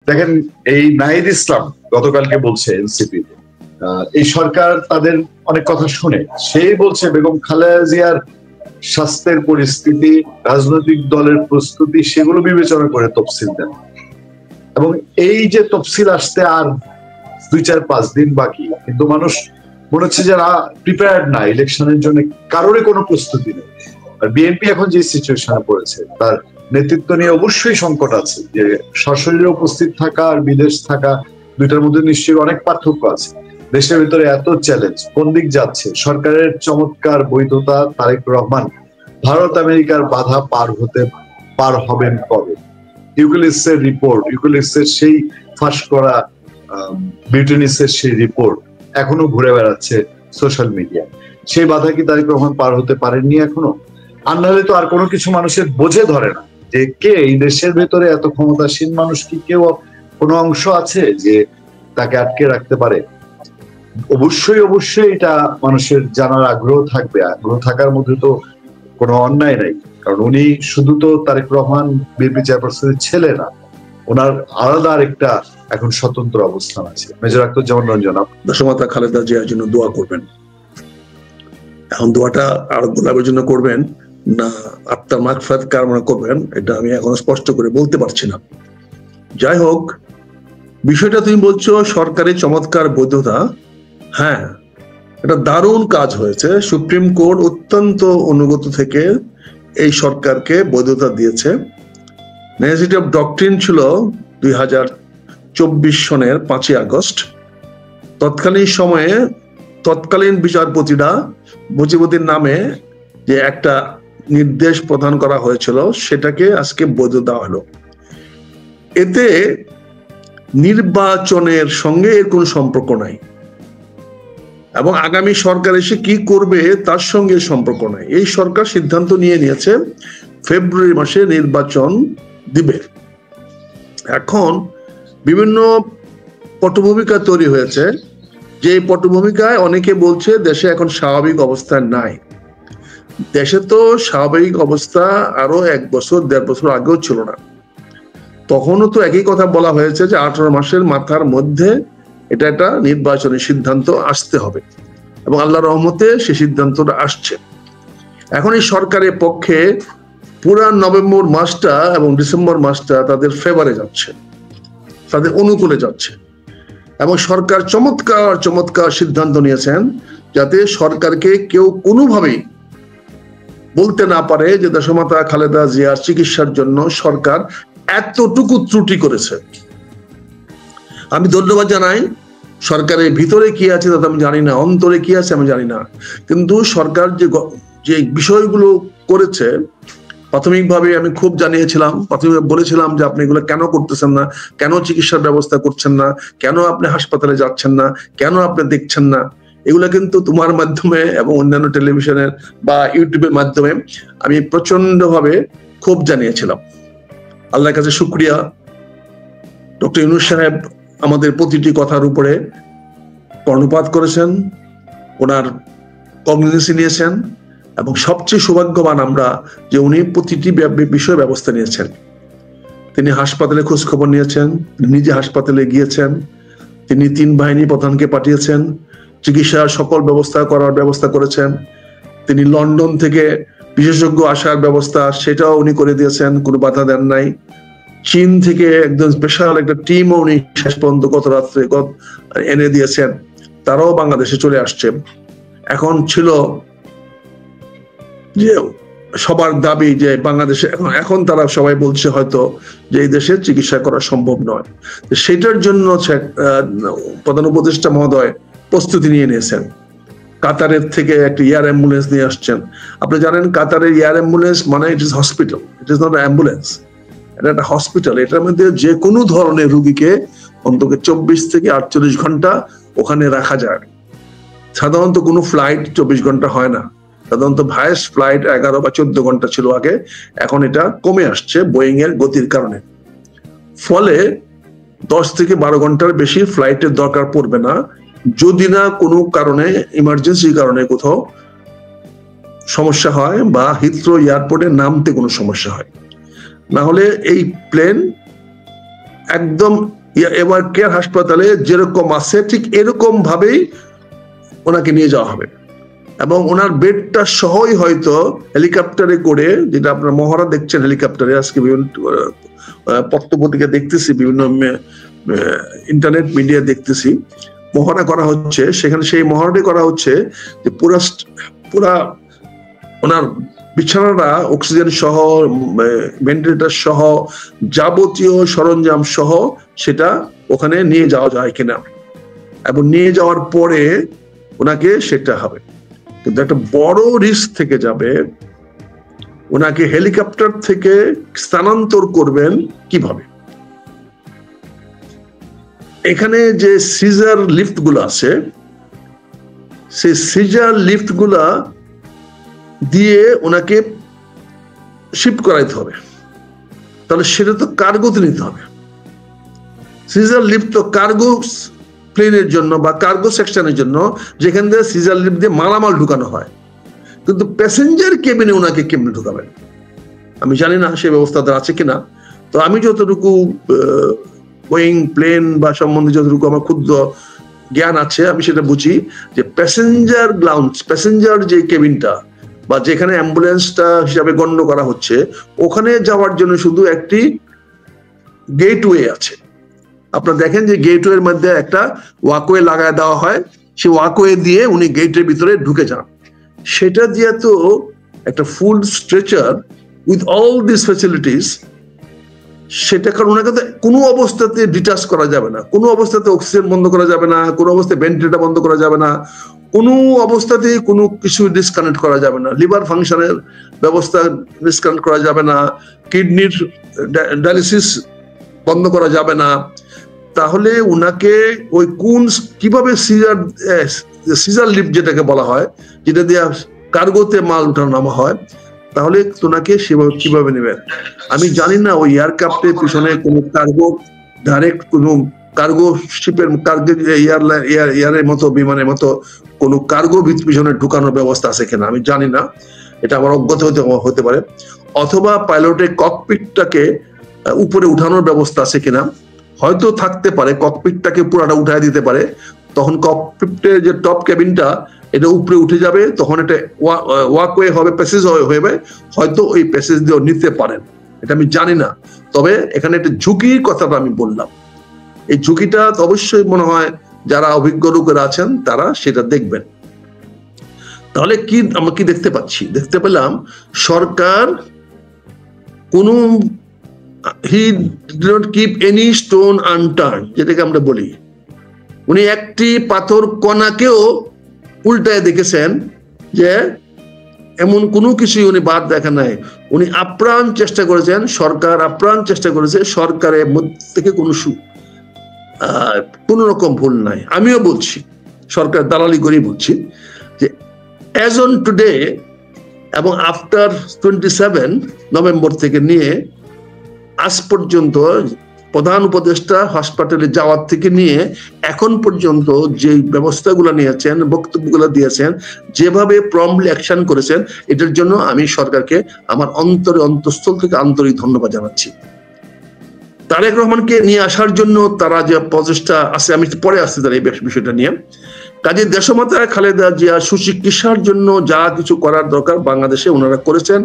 দেখেন, এই নাহিদ ইসলাম গতকালকে বলছে এনসিপি এই সরকার তাদের অনেক কথা শুনে, সেই বলছে বেগম খালেদা জিয়ার স্বাস্থ্যের পরিস্থিতি, রাজনৈতিক দলের প্রস্তুতি, সেগুলো বিবেচনা করে তফসিল দেন। এবং এই যে তফসিল আসতে আর 2-4-5 দিন বাকি, কিন্তু মানুষ মনে হচ্ছে যারা প্রিপেয়ার্ড না ইলেকশনের জন্য, কারোরই কোনো প্রস্তুতি নেই। আর বিএনপি এখন যে সিচুয়েশনে পড়েছে, তার নেতৃত্ব নিয়ে অবশ্যই সংকট আছে, যে সশরীরে উপস্থিত থাকা আর বিদেশ থাকা দুইটার মধ্যে নিশ্চয়ই অনেক পার্থক্য আছে। দেশের ভিতরে এত চ্যালেঞ্জ, কোন দিক যাচ্ছে, সরকারের চমৎকার বৈধতা, তারেক রহমান ভারত আমেরিকার বাধা পার হবেন কবে, ইউক্লিডসের রিপোর্ট, ইউক্লিডসের সেই ফাঁস করা বিউটেনিসের সেই রিপোর্ট এখনো ঘুরে বেড়াচ্ছে সোশ্যাল মিডিয়ায়। সেই বাধা কি তারেক রহমান পার হতে পারেননি এখনো? আর নাহলে তো আর কোনো কিছু মানুষের বোঝে ধরে না যে কে এই দেশের ভেতরে এত ক্ষমতাসীন মানুষ, কি কেউ কোনো অংশ আছে যে তাকে আটকে রাখতে পারে? অবশ্যই এটা মানুষের জানার আগ্রহ থাকবে। আগ্রহ থাকার মধ্যে তো কোনো অন্যায় নাই, কারণ উনি শুধু তো তারেক রহমান বিএনপি চেয়ারপারসনের ছেলে না, ওনার আলাদা আরেকটা এখন স্বতন্ত্র অবস্থান আছে। মেজর আখতারুজ্জামান রঞ্জন, দেশমাতা খালেদা জিয়ার জন্য দোয়া করবেন। এখন দোয়াটা আর গোলাপের জন্য করবেন না আত্মার মাগফিরাত কামনা করবেন, এটা আমি এখনো স্পষ্ট করে বলতে পারছি না। যাই হোক, বিষয়টা তুমি বলছো সরকারি চমৎকার বৈধতা, হ্যাঁ, এটা দারুণ কাজ হয়েছে। সুপ্রিম কোর্ট অত্যন্ত অনুগত থেকে এই সরকারকে বৈধতা দিয়েছে। নেসিটি অফ ডক্ট্রিন ছিল 2024 সনের 5ই আগস্ট। তৎকালীন সময়ে তৎকালীন বিচারপতিরা মুজিবুদ্দিন নামে যে একটা নির্দেশ প্রদান করা হয়েছিল, সেটাকে আজকে বৈধ দেওয়া হলো। এতে নির্বাচনের সঙ্গে এর কোনো সম্পর্ক নাই, এবং আগামী সরকার এসে কি করবে তার সঙ্গে সম্পর্ক নাই। এই সরকার সিদ্ধান্ত নিয়েছে ফেব্রুয়ারি মাসে নির্বাচন দিবে। এখন বিভিন্ন পটভূমিকা তৈরি হয়েছে, যে পটভূমিকায় অনেকে বলছে দেশে এখন স্বাভাবিক অবস্থা নাই। দেশে তো স্বাভাবিক অবস্থা আরো 1-1.5 বছর আগেও ছিল না। তখনও তো একই কথা বলা হয়েছে যে 18 মাসের মাথার মধ্যে এটা একটা নির্বাচনী সিদ্ধান্ত আসতে হবে, এবং আল্লাহর রহমতে সেই সিদ্ধান্তটা আসছে। এখন এই সরকারের পক্ষে পুরা নভেম্বর মাসটা এবং ডিসেম্বর মাসটা তাদের ফেভারে যাচ্ছে, তাদের অনুকূলে যাচ্ছে, এবং সরকার চমৎকার সিদ্ধান্ত নিয়েছেন যাতে সরকারকে কেউ কোনোভাবেই বলতে না পারে যে দেশমাতা খালেদা জিয়ার চিকিৎসার জন্য সরকার এতটুকু ত্রুটি করেছে। আমি ধন্যবাদ জানাই। সরকারের ভিতরে কি আছে তা আমি জানি না, অন্তরে কি আছে আমি জানি না, কিন্তু সরকার যে বিষয়গুলো করেছে প্রাথমিকভাবে আমি খুব জানিয়েছিলাম, প্রাথমিকভাবে বলেছিলাম যে আপনি এগুলো কেন করতেছেন না, কেন চিকিৎসার ব্যবস্থা করছেন না, কেন আপনি হাসপাতালে যাচ্ছেন না, কেন আপনি দেখছেন না। এগুলা কিন্তু তোমার মাধ্যমে এবং অন্যান্য টেলিভিশনের বা ইউটিউবের মাধ্যমে আমি প্রচন্ড ভাবে খুব জানিয়েছিলাম। আল্লাহর কাছে শুকরিয়া, ডক্টর ইউনূস সাহেব আমাদের প্রতিটি কথার উপরে কর্ণপাত করেছেন, ওনার কগনিজেন্সি নিয়েছেন, এবং সবচেয়ে সৌভাগ্যবান আমরা যে উনি প্রতিটি বিষয় ব্যবস্থা নিয়েছেন। তিনি হাসপাতালে খোঁজ খবর নিয়েছেন, নিজে হাসপাতালে গিয়েছেন, তিনি 3 বাহিনী প্রধানকে পাঠিয়েছেন, চিকিৎসার সকল ব্যবস্থা করেছেন। তিনি লন্ডন থেকে বিশেষজ্ঞ আসার ব্যবস্থা সেটাও উনি করে দিয়েছেন, কোনো বাধা দেন নাই। চীন থেকে একদম স্পেশাল একটা টিমও উনি শেষ পর্যন্ত গত রাত্রে এনে দিয়েছেন, তারাও বাংলাদেশে চলে আসছে। এখন ছিল যে সবার দাবি যে বাংলাদেশে এখন তারা সবাই বলছে হয়তো যে এই দেশে চিকিৎসা করা সম্ভব নয়, সেটার জন্য প্রধান উপদেষ্টা মহোদয় প্রস্তুতি নিয়ে নিয়েছেন। কাতারের থেকে একটা এয়ার অ্যাম্বুলেন্স নিয়ে আসছেন। আপনি জানেন কাতারের এয়ার অ্যাম্বুলেন্স মানে it is hospital, it is not ambulance, এটা একটা হসপিটাল। এটার মধ্যে যে কোনো ধরনের রুগীকে অন্তত 24 থেকে 48 ঘন্টা ওখানে রাখা যায়। সাধারণত কোনো ফ্লাইট 24 ঘন্টা হয় না, সাধারণত ভায়াস ফ্লাইট 11 বা 14 ঘন্টা ছিল আগে, এখন এটা কমে আসছে বোয়িং এর গতির কারণে। ফলে 10 থেকে 12 ঘন্টার বেশি ফ্লাইটের দরকার পড়বে না, যদি না কোনো কারণে ইমার্জেন্সি কারণে কোথাও সমস্যা হয় বা হিথ্রো এয়ারপোর্টে নামতে কোনো সমস্যা হয়। না হলে এই প্লেন একদম এবার কেয়ার হাসপাতালে যেরকম আছে ঠিক এরকম ভাবেই ওনাকে নিয়ে যাওয়া হবে, এবং ওনার বেডটা সহই হয়তো হেলিকপ্টারে করে, যেটা আপনার মহড়া দেখছেন হেলিকপ্টারে, আজকে বিভিন্ন পত্রপত্রিকা দেখতেছি, বিভিন্ন ইন্টারনেট মিডিয়া দেখতেছি, মহড়া করা হচ্ছে। সেখানে সেই মহড়াটি করা হচ্ছে যে পুরা ওনার বিছানাটা অক্সিজেন সহ, ভেন্টিলেটর সহ, যাবতীয় সরঞ্জাম সহ সেটা ওখানে নিয়ে যাওয়া যায় কিনা, এবং নিয়ে যাওয়ার পরে ওনাকে সেটা হবে। কিন্তু একটা বড় রিস্ক থেকে যাবে, ওনাকে হেলিকপ্টার থেকে স্থানান্তর করবেন কিভাবে। এখানে যে সিজার লিফট গুলো আছে, সেই সিজার লিফট গুলা দিয়ে ওনাকে শিফট করাইতে হবে, তাহলে সেটা তো কার্গোতে নিতে হবে। সিজার লিফট তো কার্গো প্লেনের জন্য বা কার্গো সেকশনের জন্য, যেখান থেকে সিজার লিফট দিয়ে মালামাল ঢুকানো হয়, কিন্তু প্যাসেঞ্জার কেবিনে ওনাকে কেমনে ঢুকাবেন আমি জানি না, সে ব্যবস্থা আছে কিনা। তো আমি যতটুকু বোয়িং প্লেন বা সম্বন্ধে যতটুকু আমার ক্ষুদ্র জ্ঞান আছে, আমি সেটা বুঝি যে প্যাসেঞ্জার লাউঞ্জ, প্যাসেঞ্জার যে কেবিনটা বা যেখানে অ্যাম্বুলেন্সটা হিসাবে গণ্য করা হচ্ছে, ওখানে যাওয়ার জন্য শুধু একটি গেটওয়ে আছে। আপনারা দেখেন যে গেটওয়ের মধ্যে একটা ওয়াকওয়ে লাগায় দেওয়া হয়, সেই ওয়াকওয়ে দিয়ে উনি গেটের ভিতরে ঢুকে যান। সেটা দিয়ে তো একটা full stretcher with all this facilities, সেটা কারণ ওনাকে তো কোনো অবস্থাতে ডিটাচ করা যাবে না, কোনো অবস্থাতে অক্সিজেন বন্ধ করা যাবে না, কোনো অবস্থায় ভেন্টিলেটর বন্ধ করা যাবে না, কোনো অবস্থাতেই কোনো কিছু ডিসকানেক্ট করা যাবে না, লিভার ফাংশনের ব্যবস্থা ডিসকানেক্ট করা যাবে না, কিডনির ডায়ালিসিস বন্ধ করা যাবে না। তাহলে উনাকে ওই কোন কিভাবে সিজার লিফট যেটাকে বলা হয়, যেটা দিয়ে কার্গোতে মাল উঠানো নামা হয়, তাহলে ওনাকে সেভাবে কিভাবে নেবেন আমি জানি না। ওই এয়ারক্রাফটের পিছনে কোনো কার্গো ডাইরেক্ট কোনো কার্গো শিপের কার্গো এয়ারের মতো বিমানের মতো কোনো কার্গো পিছনে ঢুকানোর ব্যবস্থা আছে কিনা আমি জানি না, এটা আমার অজ্ঞতা হতে পারে। অথবা পাইলটের ককপিটটাকে উপরে উঠানোর ব্যবস্থা আছে কিনা, হয়তো থাকতে পারে, ককপিটটাকে পুরাটা উঠায় দিতে পারে, তখন ককপিটের যে টপ ক্যাবিনটা এটা উপরে উঠে যাবে, তখন এটা ওয়াকওয়ে হবে, প্যাসেজ হবে, হয়তো ওই প্যাসেজ দিয়েও নিতে পারেন, এটা আমি জানি না। তবে এখানে একটা ঝুঁকির কথাটা আমি বললাম, এই ঝুঁকিটা অবশ্যই মনে হয় যারা অভিজ্ঞ লোকেরা আছেন তারা সেটা দেখবেন। তাহলে কি আমরা কি দেখতে পাচ্ছি? দেখতে পেলাম সরকার কোনো he did not keep any stone unturned, যেটাকে আমরা বলি, উনি একটি পাথর কণাকেও উল্টায় দেখেছেন, যে এমন কোনো কিছুই উনি বাদ দেখা নাই। উনি আপ্রাণ চেষ্টা করেছেন, সরকার আপ্রাণ চেষ্টা করেছে, সরকারের মধ্যে থেকে কোনো রকম ভুল নাই। আমিও বলছি, সরকার দালালি করেই বলছি, যে অ্যাজ অন টুডে এবং আফটার 27 নভেম্বর থেকে নিয়ে আজ পর্যন্ত প্রধান উপদেষ্টা হাসপাতালে যাওয়ার থেকে নিয়ে এখন পর্যন্ত যে ব্যবস্থাগুলো নিয়েছেন, বক্তব্যগুলো দিয়েছেন, যেভাবে প্রম্পটলি অ্যাকশন করেছেন, এটার জন্য আমি সরকারকে আমার অন্তঃস্থল থেকে আন্তরিক ধন্যবাদ জানাচ্ছি। তারেক রহমানকে নিয়ে আসার জন্য তারা যে প্রচেষ্টা আছে, আমি পরে আসতে তার এই বিষয়টা নিয়ে, কাজে দেশমাতা খালেদা জিয়া সুচিকিৎসার জন্য যা কিছু করার দরকার বাংলাদেশে ওনারা করেছেন।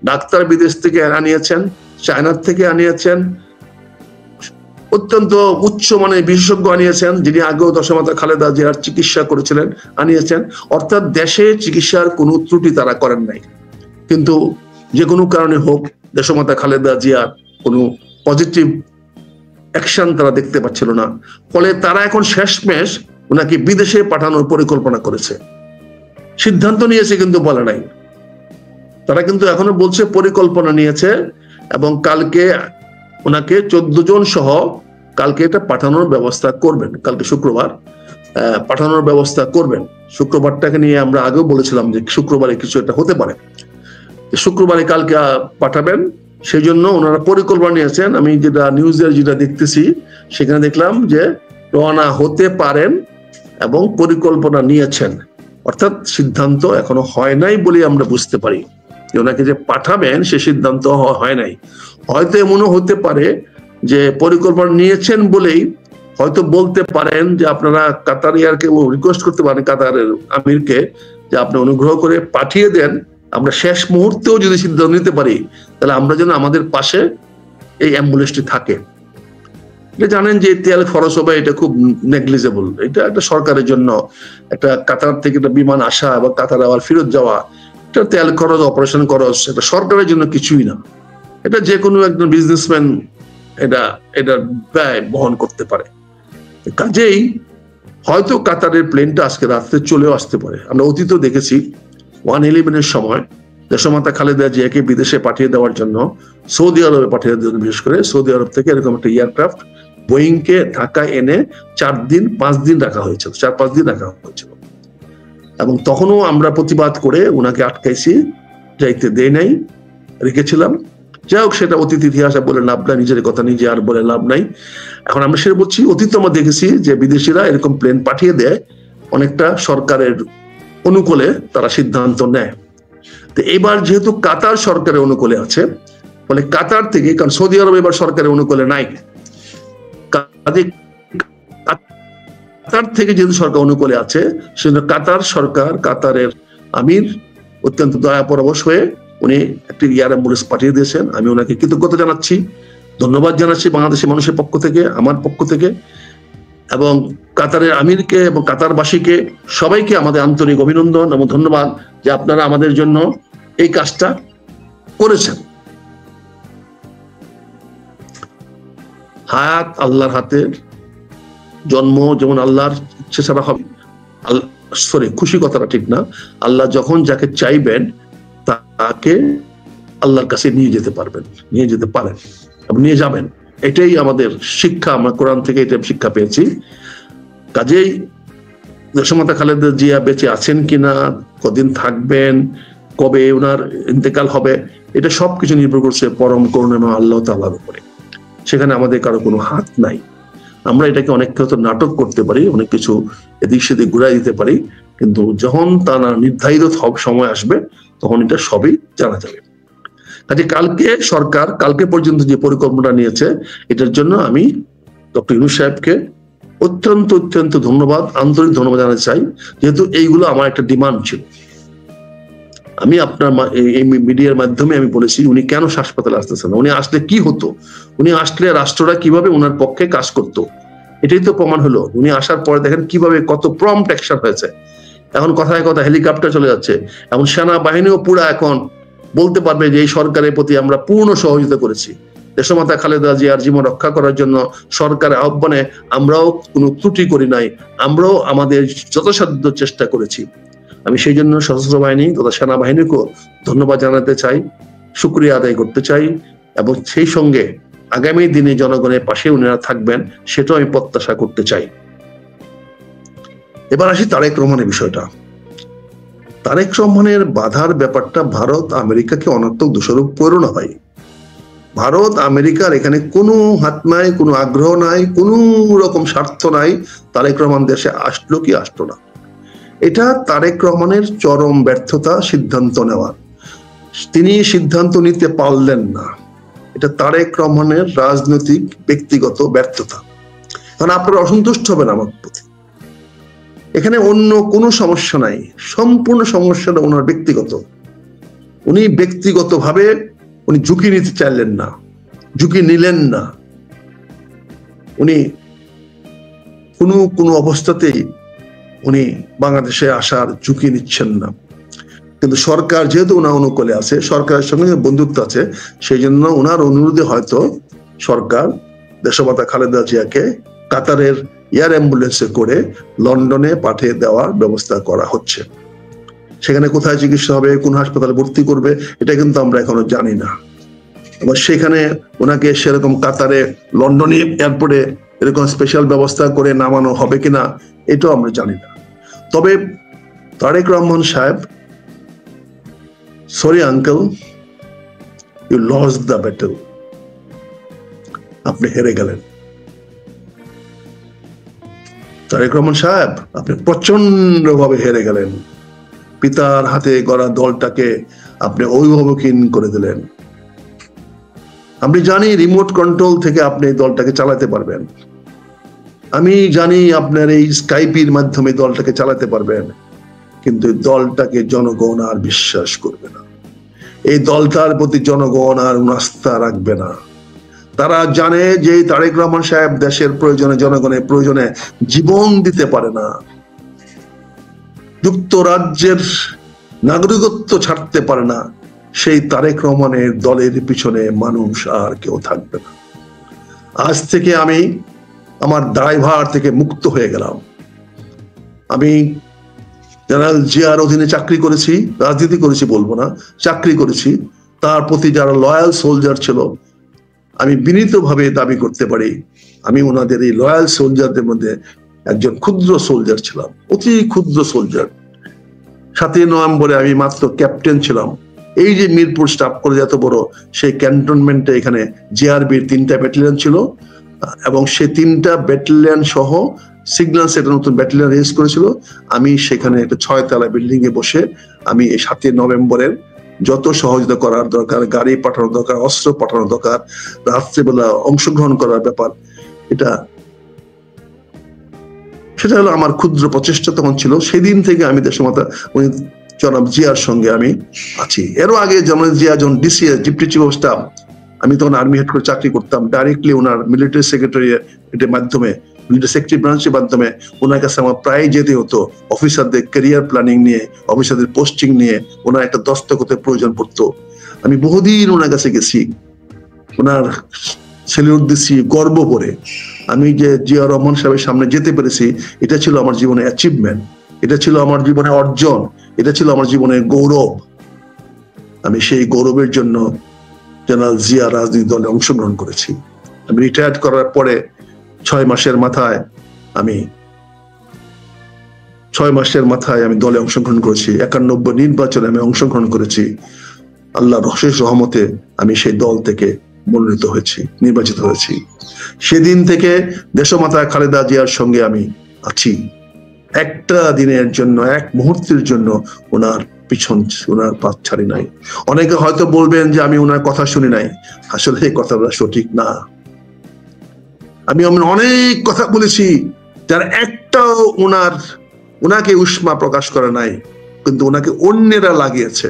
ডাক্তার বিদেশ থেকে আনিয়েছেন, চায়নার থেকে আনিয়েছেন, অত্যন্ত উচ্চমানের বিশেষজ্ঞ আনিয়েছেন, যিনি আগেও দেশমাতা খালেদা জিয়ার চিকিৎসা করেছিলেন, আনিয়েছেন। অর্থাৎ দেশে চিকিৎসার কোনো ত্রুটি তারা করেন নাই। কিন্তু যে কোনো কারণে হোক, দেশমাতা খালেদা জিয়ার কোনো পজিটিভ অ্যাকশন তারা দেখতে পাচ্ছিল না, ফলে তারা এখন শেষমেশ ওনাকে বিদেশে পাঠানোর পরিকল্পনা করেছে, সিদ্ধান্ত নিয়েছে কিন্তু বলে নাই। তারা কিন্তু এখনো বলছে পরিকল্পনা নিয়েছে, এবং কালকে ওনাকে 14 জন সহ কালকে এটা পাঠানোর ব্যবস্থা করবেন, কালকে শুক্রবার পাঠানোর ব্যবস্থা করবেন। শুক্রবারটাকে নিয়ে আমরা আগেও বলেছিলাম যে শুক্রবারে কিছু একটা হতে পারে, শুক্রবারে কালকে পাঠাবেন, সেই জন্য ওনারা পরিকল্পনা নিয়েছেন। আমি যেটা নিউজের যেটা দেখতেছি সেখানে দেখলাম যে রওনা হতে পারেন এবং পরিকল্পনা নিয়েছেন, অর্থাৎ সিদ্ধান্ত এখনো হয় নাই বলে আমরা বুঝতে পারি। ওনাকে যে পাঠাবেন সে সিদ্ধান্ত হয় নাই। হয়তো এমনও হতে পারে যে পরিকল্পনা নিয়েছেন বলেই হয়তো বলতে পারেন যে আপনারা কাতার এয়ারকে রিকোয়েস্ট করতে পারেন কাতারের আমিরকে যে আপনি অনুগ্রহ করে পাঠিয়ে দেন, আমরা শেষ মুহূর্তেও যদি সিদ্ধান্ত নিতে পারি তাহলে আমরা যেন আমাদের পাশে এই অ্যাম্বুলেন্সটি থাকে। এটা জানেন যে তেল খরচ হবে, এটা খুব নেগলিজেবল। এটা একটা সরকারের জন্য একটা কাতার থেকে একটা বিমান আসা বা কাতার আবার ফেরত যাওয়া, এটা তেল খরচ, অপারেশন খরচ, এটা সরকারের জন্য কিছুই না। এটা যে কোনো একজন বিজনেসম্যান এটা ব্যয় বহন করতে পারে। কাজেই হয়তো কাতারের প্লেনটা আজকে রাত্রে চলেও আসতে পারে। আমরা অতীতেও দেখেছি 111-এর সময় দেশমাতা খালেদা জিয়াকে বিদেশে পাঠিয়ে দেওয়ার জন্য, সৌদি আরবে পাঠিয়ে দেওয়ার জন্য, বিশেষ করে সৌদি আরব থেকে এরকম একটা এয়ারক্রাফট বোয়িংকে ঢাকায় এনে 4-5 দিন রাখা হয়েছিল, 4-5 দিন রাখা হয়েছিল। এবং তখনও আমরা প্রতিবাদ করে ওনাকে আটকাইছি, যাইতে দেয় নাই, রেখেছিলাম। যাই হোক, সেটা অতীত ইতিহাসে বলে লাভ নাই, নিজের কথা নিজে আর বলে লাভ নাই। এখন আমরা সেটা বলছি, অতীত আমরা দেখেছি যে বিদেশিরা এরকম প্লেন পাঠিয়ে দেয়, অনেকটা সরকারের অনুকূলে তারা সিদ্ধান্ত নেয়। তো এবার যেহেতু কাতার সরকারের অনুকূলে আছে, ফলে কাতার থেকে, কারণ সৌদি আরব এবার সরকারের অনুকূলে নাই, কাতার থেকে যেহেতু সরকার অনুকূলে আছে, সেজন্য কাতার সরকার, কাতারের আমির অত্যন্ত দয়া পরবশ হয়ে উনি একটি এয়ার অ্যাম্বুলেন্স পাঠিয়ে দিয়েছেন। আমি ওনাকে কৃতজ্ঞতা জানাচ্ছি, ধন্যবাদ জানাচ্ছি বাংলাদেশের মানুষের পক্ষ থেকে, আমার পক্ষ থেকে, এবং কাতারের আমিরকে এবং কাতারবাসীকে সবাইকে আমাদের আন্তরিক অভিনন্দন এবং ধন্যবাদ যে আপনারা আমাদের জন্য এই কাজটা করেছেন। হায়াত আল্লাহর হাতের, জন্ম যেমন আল্লাহর ইচ্ছে ছাড়া হবে, খুশি কথাটা ঠিক না, আল্লাহ যখন যাকে চাইবেন তাকে আল্লাহর কাছে নিয়ে যেতে পারবেন, নিয়ে যেতে পারেন এবং নিয়ে যাবেন। এটাই আমাদের শিক্ষা, আমরা কোরআন থেকে এটা শিক্ষা পেয়েছি। কাজেই দেশমাতা খালেদা জিয়া বেঁচে আছেন কিনা, কদিন থাকবেন, কবে ওনার ইন্তেকাল হবে, এটা সবকিছু নির্ভর করছে পরম করুণাময় আল্লাহ তাআলার উপরে। সেখানে আমাদের কারো কোনো হাত নাই। আমরা এটাকে অনেক হয়তো নাটক করতে পারি, অনেক কিছু এদিক সেদিক ঘুরাই দিতে পারি, কিন্তু যখন তার নির্ধারিত সময় আসবে তখন এটা সবই জানা যাবে। কাজে কালকে পর্যন্ত যে পরিকল্পনা নিয়েছে, এটার জন্য আমি ডক্টর ইউনূস সাহেবকে অত্যন্ত ধন্যবাদ, আন্তরিক ধন্যবাদ জানাতে চাই, যেহেতু এইগুলো আমার একটা ডিমান্ড ছিল। আমি আপনার এই মিডিয়ার মাধ্যমে আমি বলেছি উনি কেন হাসপাতালে আসতেছেন, উনি আসলে কি হতো, উনি আসলে রাষ্ট্রটা কিভাবে ওনার পক্ষে কাজ করতো, এটাই তো প্রমাণ হলো। উনি আসার পরে দেখেন কিভাবে কত প্রম্পট অ্যাকশন হয়েছে। এখন কথায় কথা হেলিকপ্টার চলে যাচ্ছে, এখন সেনাবাহিনীও পুরা এখন বলতে পারবে যে এই সরকারের প্রতি আমরা পূর্ণ সহযোগিতা করেছি। দেশমাতা খালেদা জিয়ার জীবন রক্ষা করার জন্য সরকারের আহ্বানে আমরাও কোনো ত্রুটি করি নাই, আমরাও আমাদের যথাসাধ্য চেষ্টা করেছি। আমি সেই জন্য সশস্ত্র বাহিনী তথা সেনাবাহিনীকেও ধন্যবাদ জানাতে চাই, শুকরিয়া আদায় করতে চাই, এবং সেই সঙ্গে আগামী দিনে জনগণের পাশে উনারা থাকবেন সেটাও আমি প্রত্যাশা করতে চাই। এবার আসি তারেক রহমানের বিষয়টা। তারেক রহমানের বাধার ব্যাপারটা ভারত আমেরিকাকে অনর্থক দোষারোপ করো না ভাই। ভারত আমেরিকার এখানে কোনো হাত নাই, কোনো আগ্রহ নাই, কোনো রকম স্বার্থ নাই তারেক রহমান দেশে আসলো কি আসলো না। এটা তারেক রহমানের চরম ব্যর্থতা সিদ্ধান্ত নেওয়ার, তিনি সিদ্ধান্ত নিতে পারলেন না। এটা তারেক রহমানের রাজনৈতিক ব্যক্তিগত ব্যর্থতা। কারণ আপনারা অসন্তুষ্ট হবেন আমার প্রতি, এখানে অন্য কোনো সমস্যা নাই, সম্পূর্ণ সমস্যাটা ওনার ব্যক্তিগত। উনি ব্যক্তিগতভাবে উনি ঝুঁকি নিতে চাইলেন না, ঝুঁকি নিলেন না, উনি কোনো অবস্থাতেই উনি বাংলাদেশে আসার ঝুঁকি নিচ্ছেন না। কিন্তু সরকার যেহেতু ওনার অনুকূলে আছে, সরকারের সঙ্গে বন্ধুত্ব আছে, সেই জন্য ওনার অনুরোধে হয়তো সরকার দেশমাতা খালেদা জিয়াকে কাতারের এয়ার অ্যাম্বুলেন্সে করে লন্ডনে পাঠিয়ে দেওয়ার ব্যবস্থা করা হচ্ছে। সেখানে কোথায় চিকিৎসা হবে, কোন হাসপাতালে ভর্তি করবে, এটা কিন্তু আমরা এখনো জানি না। আবার সেখানে ওনাকে সেরকম কাতারে লন্ডনে এয়ারপোর্টে এরকম স্পেশাল ব্যবস্থা করে নামানো হবে কিনা এটাও আমরা জানি না। তবে তারেক রহমান সাহেব, sorry uncle, you lost the battle, আপনি হেরে গেলেন। তারেক রহমান সাহেব, আপনি প্রচন্ড ভাবে হেরে গেলেন। পিতার হাতে গড়া দলটাকে আপনি অভিভাবকহীন করে দিলেন। আমি জানি রিমোট কন্ট্রোল থেকে আপনি এই দলটাকে চালাতে পারবেন, আমি জানি আপনার এই স্কাইপির মাধ্যমে দলটাকে চালাতে পারবেন, কিন্তু এই দলটাকে জনগণ আর বিশ্বাস করবে না, এই দলটার প্রতি জনগণ আর আস্থা রাখবে না। তারা জানে যে তারেক রহমান সাহেব দেশের প্রয়োজনে, জনগণের প্রয়োজনে জীবন দিতে পারে না, যুক্তরাজ্যের নাগরিকত্ব ছাড়তে পারে না, সেই তারেক রহমানের দলের পিছনে মানুষ আর কেউ থাকবে না। আজ থেকে আমি আমার দায়ভার থেকে মুক্ত হয়ে গেলাম। আমি জেনারেল জিয়ার অধীনে চাকরি করেছি, রাজনীতি করেছি বলবো না, চাকরি করেছি। তার প্রতি যারা লয়াল সোলজার ছিল, আমি বিনীতভাবে দাবি করতে পারি আমি ওনাদের এই লয়াল সোলজারদের মধ্যে একজন ক্ষুদ্র সোলজার ছিলাম, অতি ক্ষুদ্র সোলজার। 7 নভেম্বরে আমি মাত্র ক্যাপ্টেন ছিলাম। এই যে মিরপুর স্টাফ কলেজ এত বড়, সেই ক্যান্টনমেন্টে এখানে জিআরবির 3টা ব্যাটালিয়ন ছিল, এবং সেই 3টা ব্যাটালিয়ন সহ সিগন্যালস একটা নতুন ব্যাটালিয়ন রেজ করেছিল। আমি সেখানে একটা 6 তলা বিল্ডিং এ বসে আমি এই 7 নভেম্বরের যত সহযোগিতা করার দরকার, গাড়ি পাঠানোর দরকার, অস্ত্র পাঠানোর দরকার, রাত্রেবেলা অংশগ্রহণ করার ব্যাপার, সেটা হলো আমার ক্ষুদ্র প্রচেষ্টা তখন ছিল। সেদিন থেকে আমি দেশমাতা জনাব জিয়ার সঙ্গে আমি আছি। এরও আগে জনাব জিয়া যখন DCs deputy chief of staff, আমি তখন আর্মি হেড করে চাকরি করতাম, ডাইরেক্টলি ওনার মিলিটারি সেক্রেটারিয়েটের মাধ্যমে, মিলিটারি সেক্রেটারি ব্রাঞ্চের মাধ্যমে ওনার কাছে আমার প্রায় যেতে হতো অফিসারদের ক্যারিয়ার প্ল্যানিং নিয়ে, অফিসারদের পোস্টিং নিয়ে। ওনার একটা দস্তখতের প্রয়োজন পড়তো, আমি বহুদিন ওনার কাছে গেছি, ওনার সেলিউট দিচ্ছি গর্ব করে। আমি যে জিয়া রহমান সাহেবের সামনে যেতে পেরেছি, এটা ছিল আমার জীবনে অ্যাচিভমেন্ট, এটা ছিল আমার জীবনে অর্জন, এটা ছিল আমার জীবনের গৌরব। আমি সেই গৌরবের জন্য জেনারেল জিয়া রাজনীতি দলে অংশগ্রহণ করেছি। আমি রিটায়ার্ড করার পরে 6 মাসের মাথায় আমি দলে অংশগ্রহণ করেছি। 91 নির্বাচনে আমি অংশগ্রহণ করেছি। আল্লাহর অশেষ রহমতে আমি সেই দল থেকে মনোনীত হয়েছি, নির্বাচিত হয়েছি। সেদিন থেকে দেশমাতা খালেদা জিয়ার সঙ্গে আমি আছি। একটা দিনের জন্য, এক মুহূর্তের জন্য ওনার পিছন, ওনার পথ ছাড়ি নাই। অনেকে হয়তো বলবেন যে আমি ওনার কথা শুনি নাই, আসলে এই কথাটা সঠিক না। আমি অনেক কথা বলেছি যার একটাও ওনাকে উষ্মা প্রকাশ করে নাই, কিন্তু ওনাকে অন্যেরা লাগিয়েছে।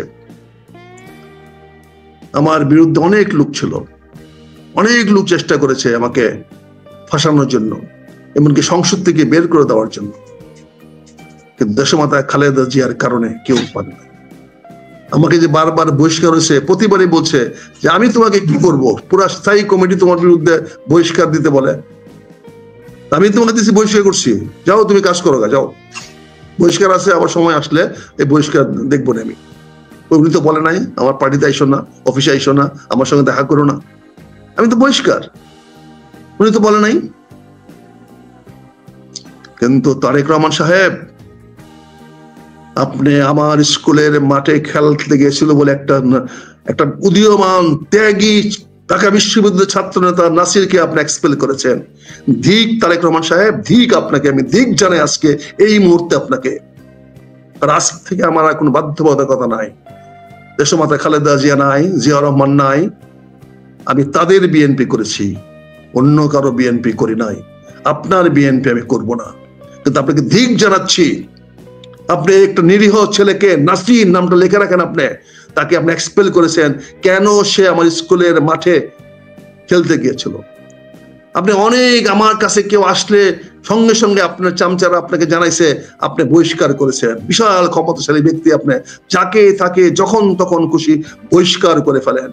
আমার বিরুদ্ধে অনেক লোক ছিল, অনেক লোক চেষ্টা করেছে আমাকে ফাঁসানোর জন্য, এমনকি সংসদ থেকে বের করে দেওয়ার জন্য, কিন্তু দেশমাতা খালেদা জিয়ার কারণে কেউ পারে না। আমাকে যে বারবার বহিষ্কার হয়েছে, প্রতিবারই বলছে যে আমি তোমাকে কি করব, পুরা স্থায়ী কমিটি তোমার বিরুদ্ধে বহিষ্কার দিতে বলে, আমি তোমাকে দিচ্ছি, বহিষ্কার করছি, যাও তুমি কাজ করো, যাও, বহিষ্কার আছে, আবার সময় আসলে এই বহিষ্কার দেখবো না। আমি উনি তো বলে নাই আমার পার্টিতে আইসো না, অফিসে আইসো না, আমার সঙ্গে দেখা করো না, আমি তো বহিষ্কার, উনি তো বলে নাই। কিন্তু তারেক রহমান সাহেব, আপনি আমার স্কুলের মাঠে খেলতে গিয়েছিল বলে একটা উদীয়মান ত্যাগী ঢাকা বিশ্ববিদ্যালয়ের ছাত্র নেতা নাসিরকে আপনি এক্সপেল করেছেন। ধিক তারেক রহমান সাহেব, ধিক আপনাকে, আমি ধিক জানাই আজকে এই মুহূর্তে আপনাকে। আর আজ থেকে আমার আর কোনো বাধ্যবাধকতা নাই, দেশমাতা খালেদা জিয়া নাই, জিয়া রহমান নাই, আমি তাদের বিএনপি করেছি, অন্য কারো বিএনপি করি নাই। আপনার বিএনপি আমি করব না, কিন্তু আপনাকে ধিক জানাচ্ছি। আপনি একটা নিরীহ ছেলেকে, নাসির নামটা লিখে রাখেন, তাকে আপনি এক্সপেল করেছেন কেন? সে আমার স্কুলের মাঠে খেলতে গিয়েছিল। আপনি অনেক, আমার কাছে কেউ আসলে সঙ্গে সঙ্গে আপনার চামচারা আপনাকে জানাইছে, আপনি বহিষ্কার করেছেন। বিশাল ক্ষমতাশালী ব্যক্তি, আপনি যাকে তাকে যখন তখন খুশি বহিষ্কার করে ফেলেন।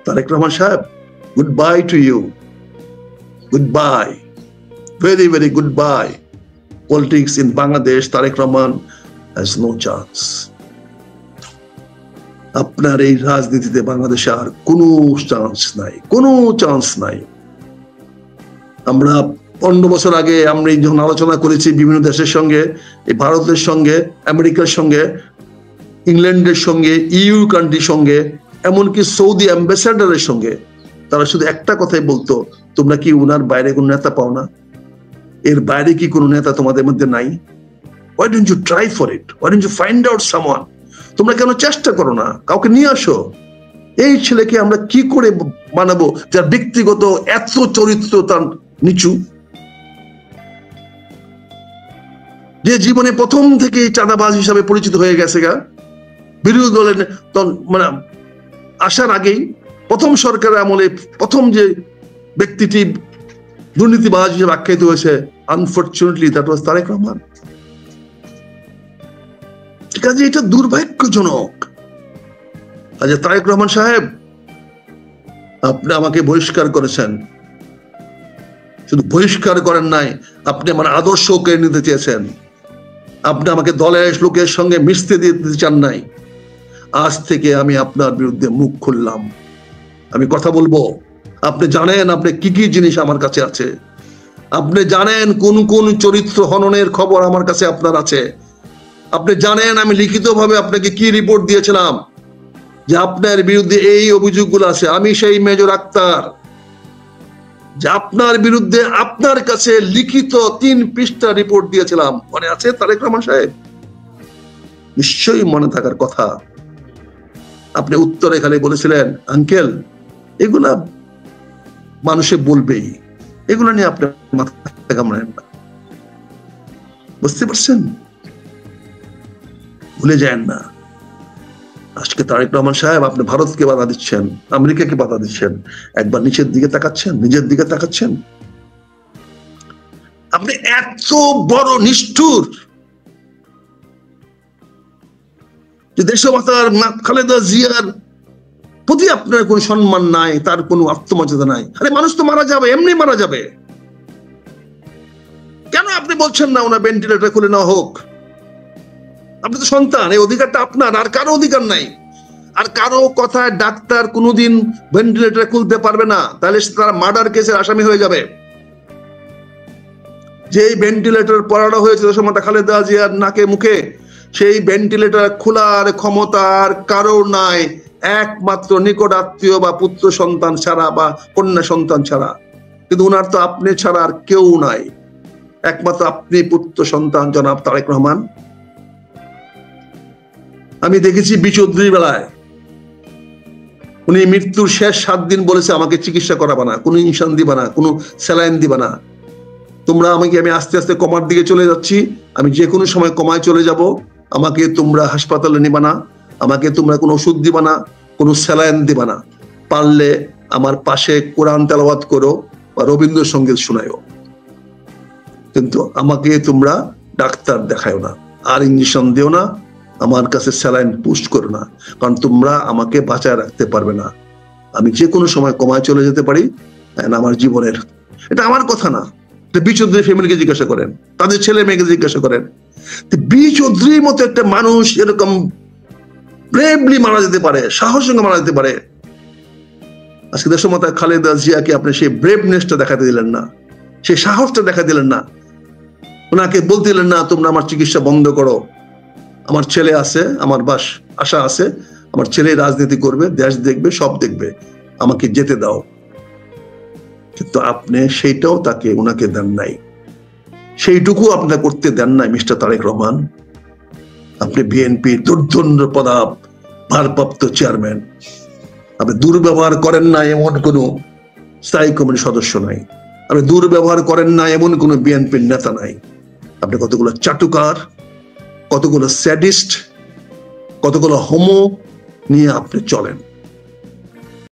তারেক রহমান সাহেব, goodbye to you, goodbye, very very goodbye. Politics in Bangladesh, Tariq Rahman has no chance. আপনার এই রাজনীতিতে বাংলাদেশে আর কোনো চান্স নাই, কোনো চান্স নাই। আমরা 15 বছর আগে আমরা যখন আলোচনা করেছি বিভিন্ন দেশের সঙ্গে, এই ভারতের সঙ্গে, আমেরিকার সঙ্গে, ইংল্যান্ডের সঙ্গে, ইউ কান্ট্রির সঙ্গে, এমনকি সৌদি অ্যাম্বাসেডারের সঙ্গে, তারা শুধু একটা কথাই বলতো, তোমরা কি উনার বাইরে কোনো নেতা পাও না? এর বাইরে কি কোনো নেতা তোমাদের মধ্যে নাই? Why don't you try for it? Why don't you find out someone? তোমরা কেন চেষ্টা করো না? কাউকে নিয়ে আসো। এই ছেলেকে আমরা কি করে বানাবো যার ব্যক্তিগত এত চরিত্র তার নিচু, যে জীবনে প্রথম থেকে চাঁদাবাজ হিসাবে পরিচিত হয়ে গেছে গা, বিরোধী দলের মানে আসার আগেই প্রথম সরকারের আমলে প্রথম যে ব্যক্তিটি দুর্নীতিবাজ হিসেবে আখ্যায়িত হয়েছে, unfortunately that was Tarique Rahman. ঠিক আছে, এটা দুর্ভাগ্যজনক। আচ্ছা তারেক রহমান সাহেব, আপনি আমাকে বহিষ্কার করেছেন, শুধু বহিষ্কার করেন নাই, আপনি আমার আদর্শ কেড়ে নিতে চেয়েছেন, আপনি আমাকে দলের লোকের সঙ্গে মিশতে দিতে চান নাই। আজ থেকে আমি আপনার বিরুদ্ধে মুখ খুললাম, আমি কথা বলবো। আপনি জানেন আপনি কি কি জিনিস আমার কাছে আছে, আপনি জানেন কোন কোন চরিত্র হননের খবর আমার কাছে আপনার আছে, আপনি জানেন আমি লিখিতভাবে আপনাকে কি রিপোর্ট দিয়েছিলাম যে আপনার বিরুদ্ধে এই অভিযোগগুলো আছে। আমি সেই মেজর আক্তার, যে আপনার বিরুদ্ধে আপনার কাছে লিখিত 3 পৃষ্ঠা রিপোর্ট দিয়েছিলাম, মনে আছে তারেক রহমান সাহেব? নিশ্চয়ই মনে থাকার কথা। আপনি উত্তরে খালি বলেছিলেন, আঙ্কেল এগুলা মানুষে বলবেই, এগুলো নিয়ে আপনি মাথা কামড়েন না। বুঝতে পারছেন? ভুলে যান না। আজকে তারেক রহমান সাহেব আপনি ভারতকে বাধা দিচ্ছেন, আমেরিকাকে বাধা দিচ্ছেন, একবার নিচের দিকে তাকাচ্ছেন, নিজের দিকে তাকাচ্ছেন? আপনি এত বড় নিষ্ঠুর যে দেশমাতার খালেদা জিয়ার প্রতি আপনার কোন সম্মান নাই, তার কোনো আত্মমর্যাদা নাই। আরে মানুষ তো মারা যাবে, এমনি মারা যাবে, কেন আপনি বলছেন না ওনার ভেন্টিলেটর খুলে নেওয়া হোক? আপনি তো সন্তান, এই অধিকারটা আপনার, আর কারো অধিকার নাই। আর কারো কথায় ডাক্তার কোনোদিন ভেন্টিলেটর খুলতে পারবে না, তাহলে তারা মার্ডার কেসের আসামি হয়ে যাবে। যেই ভেন্টিলেটর পড়ানো হয়েছে দেশমাতা খালেদা জিয়ার নাকে মুখে, সেই ভেন্টিলেটর খোলার ক্ষমতা আর কারো নাই, একমাত্র নিকট আত্মীয় বা পুত্র সন্তান ছাড়া বা কন্যা সন্তান ছাড়া। কিন্তু উনার তো আপনি ছাড়া আর কেউ নাই, একমাত্র আপনি পুত্র সন্তান জনাব তারেক রহমান। আমি দেখেছি বি চৌধুরীর বেলায়, উনি মৃত্যুর শেষ 7 দিন বলেছে আমাকে চিকিৎসা করাবা না, কোনো ইনশান দিবা না, কোনো স্যালাইন দিবা না, তোমরা আমি আস্তে আস্তে কমার দিকে চলে যাচ্ছি, আমি যে কোনো সময় কমায় চলে যাব, আমাকে তোমরা হাসপাতালে নিবা না, আমাকে তোমরা কোনো ওষুধ দিবা না, কোনো স্যালাইন দিবা না, পারলে আমার পাশে কোরআন তেলাওয়াত করো বা রবীন্দ্রসঙ্গীত শোনায়ও, কিন্তু আমাকে তোমরা ডাক্তার দেখায়ও না, আর ইঞ্জেকশন দিও না, আমার কাছে স্যালাইন পুশ করো না, কারণ তোমরা আমাকে বাঁচায় রাখতে পারবে না, আমি যে কোনো সময় কমায় চলে যেতে পারি। আমার জীবনের, এটা আমার কথা না, বি চৌধুরী ফ্যামিলিকে জিজ্ঞাসা করেন, তাদের ছেলে মেয়েকে জিজ্ঞাসা করেন। বি চৌধুরীর মতো একটা মানুষ এরকম ব্রেভলি মারা যেতে পারে, সাহসের সঙ্গে মারা যেতে পারে। আজকে দেশমাতা খালেদা জিয়াকে আপনি সেই ব্রেভনেসটা দেখাতে দিলেন না, সেই সাহসটা দেখা দিলেন না, ওনাকে বলতে দিলেন না তোমরা আমার চিকিৎসা বন্ধ করো, আমার ছেলে আছে, আমার আশা আছে, আমার ছেলে রাজনীতি করবে, দেশ দেখবে, সব দেখবে, আমাকে যেতে দাও। কিন্তু আপনি সেইটাও ওনাকে দেন নাই, সেইটুকু আপনার করতে দেন নাই মিস্টার তারেক রহমান। আপনি বিএনপি দুর্দণ্ড ভারপ্রাপ্ত চেয়ারম্যান, আপনি দুর্ব্যবহার করেন না এমন কোন স্থায়ী কমিটির সদস্য নাই, আপনি দুর্ব্যবহার করেন না এমন কোন বিএনপির নেতা নাই। আপনি কতগুলো চাটুকার, কতগুলো স্যাডিস্ট, কতগুলো হোমো নিয়ে আপনি চলেন।